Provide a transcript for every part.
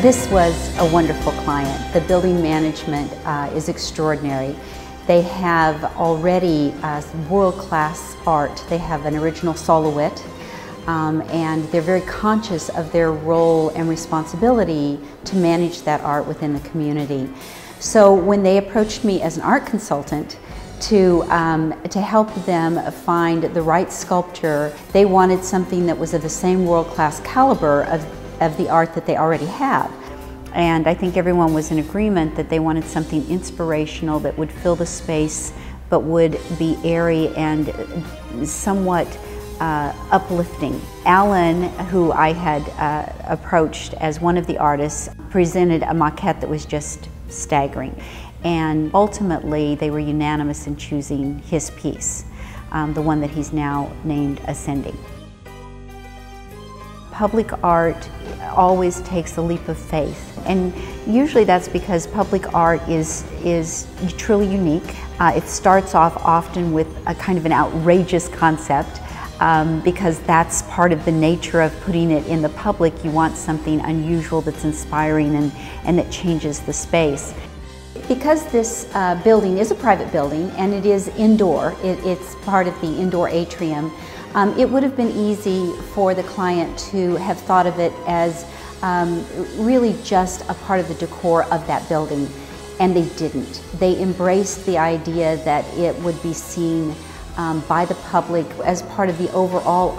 This was a wonderful client. The building management is extraordinary. They have already world-class art. They have an original silhouette, and they're very conscious of their role and responsibility to manage that art within the community. So when they approached me as an art consultant to help them find the right sculpture, they wanted something that was of the same world-class caliber of the art that they already have. And I think everyone was in agreement that they wanted something inspirational that would fill the space but would be airy and somewhat uplifting. Alan, who I had approached as one of the artists, presented a maquette that was just staggering. And ultimately they were unanimous in choosing his piece, the one that he's now named Ascending. Public art always takes a leap of faith, and usually that's because public art is truly unique. It starts off often with a kind of an outrageous concept because that's part of the nature of putting it in the public. You want something unusual that's inspiring and that changes the space. Because this building is a private building and it is indoor, it's part of the indoor atrium, it would have been easy for the client to have thought of it as really just a part of the decor of that building, and they didn't. They embraced the idea that it would be seen by the public as part of the overall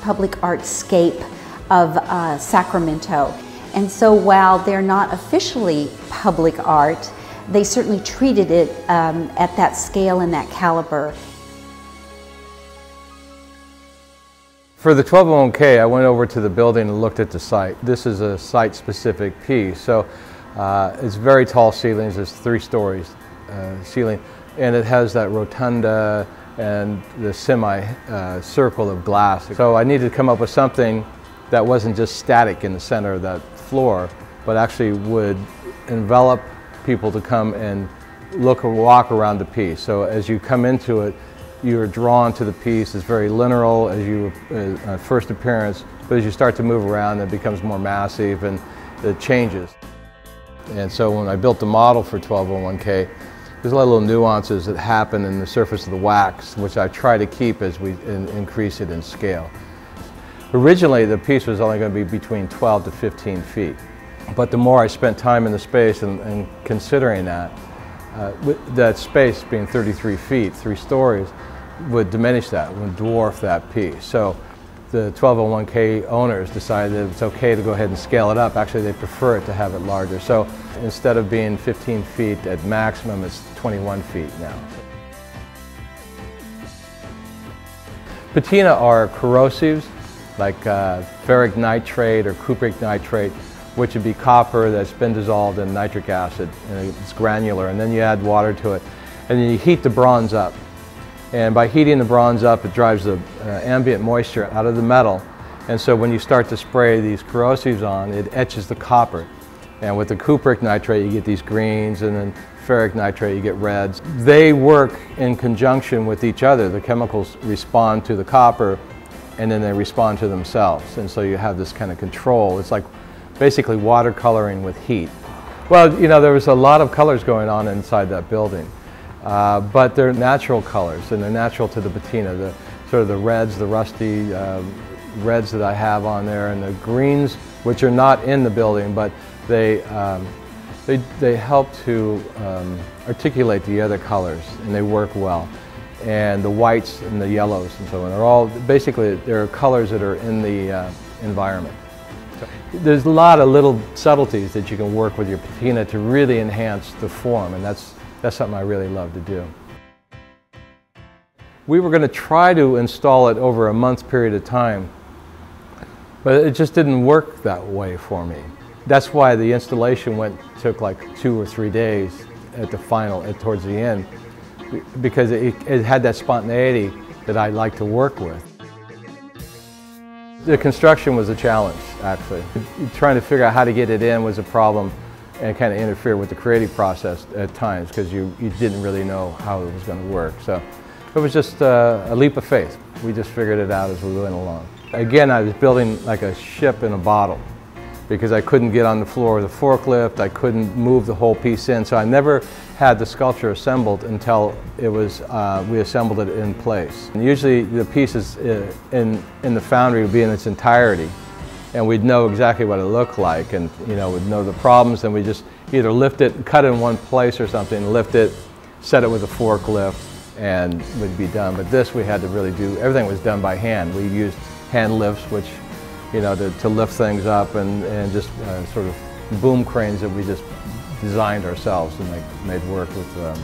public artscape of Sacramento. And so while they're not officially public art, they certainly treated it at that scale and that caliber. For the 1201K, I went over to the building and looked at the site. This is a site-specific piece, so it's very tall ceilings. It's 3 stories ceiling, and it has that rotunda and the semi-circle of glass. So I needed to come up with something that wasn't just static in the center of that floor, but actually would envelop people to come and look or walk around the piece. So as you come into it, you're drawn to the piece. It's very lineal as you first appearance, but as you start to move around, it becomes more massive and it changes. And so when I built the model for 1201K, there's a lot of little nuances that happen in the surface of the wax, which I try to keep as we increase it in scale. Originally, the piece was only going to be between 12 to 15 feet. But the more I spent time in the space and considering that, that space being 33 feet, 3 stories, would diminish that, would dwarf that piece. So the 1201K owners decided that it's okay to go ahead and scale it up. Actually, they prefer it to have it larger. So instead of being 15 feet at maximum, it's 21 feet now. Patina are corrosives, like ferric nitrate or cupric nitrate, which would be copper that's been dissolved in nitric acid, and it's granular, and then you add water to it, and then you heat the bronze up. And by heating the bronze up, it drives the ambient moisture out of the metal, and so when you start to spray these corrosives on, it etches the copper. And with the cupric nitrate, you get these greens, and then ferric nitrate, you get reds. They work in conjunction with each other. The chemicals respond to the copper, and then they respond to themselves, and so you have this kind of control. It's like basically watercoloring with heat. Well, you know, there was a lot of colors going on inside that building, but they're natural colors, and they're natural to the patina. The sort of the reds, the rusty reds that I have on there, and the greens, which are not in the building, but they help to articulate the other colors, and they work well. And the whites and the yellows and so on are all basically, they're colors that are in the environment. There's a lot of little subtleties that you can work with your patina to really enhance the form, and that's something I really love to do. We were going to try to install it over a month period of time, but it just didn't work that way for me. That's why the installation took like 2 or 3 days at the final, towards the end, because it had that spontaneity that I like to work with. The construction was a challenge, actually. Trying to figure out how to get it in was a problem, and kind of interfere with the creative process at times because you didn't really know how it was going to work. So it was just a leap of faith. We just figured it out as we went along. Again, I was building like a ship in a bottle. because I couldn't get on the floor of the forklift, I couldn't move the whole piece in, so I never had the sculpture assembled until it was, we assembled it in place. And usually the pieces in the foundry would be in its entirety, and we'd know exactly what it looked like, and we'd know the problems, and we just either lift it, cut it in one place or something, lift it, set it with a forklift, and would be done. But this we had to really do, everything was done by hand. We used hand lifts, which to lift things up, and just sort of boom cranes that we just designed ourselves and made work with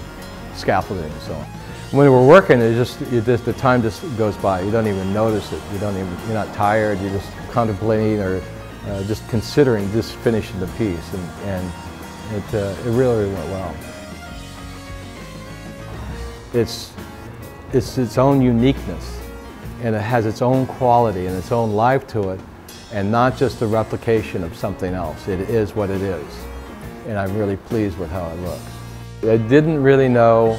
scaffolding and so on. When we're working, the time just goes by. You don't even notice it. You're not tired. You're just contemplating or just considering just finishing the piece, and it really went well. It's its own uniqueness, and it has its own quality and its own life to it, and not just a replication of something else. It is what it is, and I'm really pleased with how it looks. I didn't really know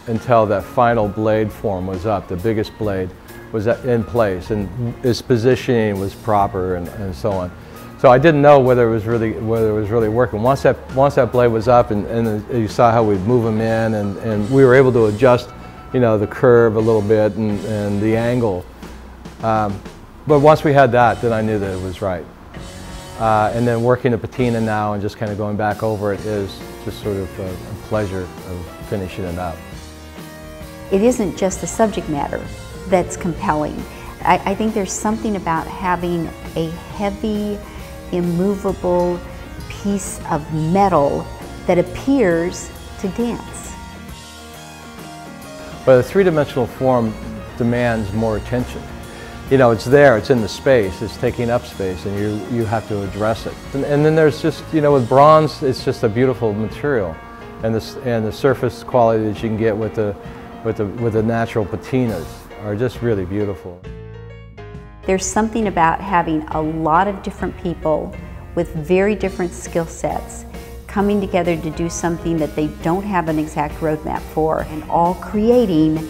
until that final blade form was up, the biggest blade was in place, and its positioning was proper, and so on. So I didn't know whether it was really working. Once that blade was up, and you saw how we'd move them in, and we were able to adjust, the curve a little bit and the angle. But once we had that, then I knew that it was right. And then working the patina now and just kind of going back over it is just sort of a pleasure of finishing it up. It isn't just the subject matter that's compelling. I think there's something about having a heavy, immovable piece of metal that appears to dance. But the three-dimensional form demands more attention. It's there, it's in the space, it's taking up space, and you have to address it. And then there's just, with bronze, it's just a beautiful material, and the surface quality that you can get with the natural patinas are just really beautiful. There's something about having a lot of different people with very different skill sets coming together to do something that they don't have an exact roadmap for, and all creating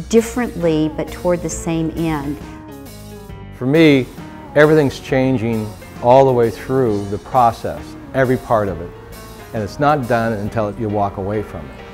differently but toward the same end. For me, everything's changing all the way through the process, every part of it. And it's not done until you walk away from it.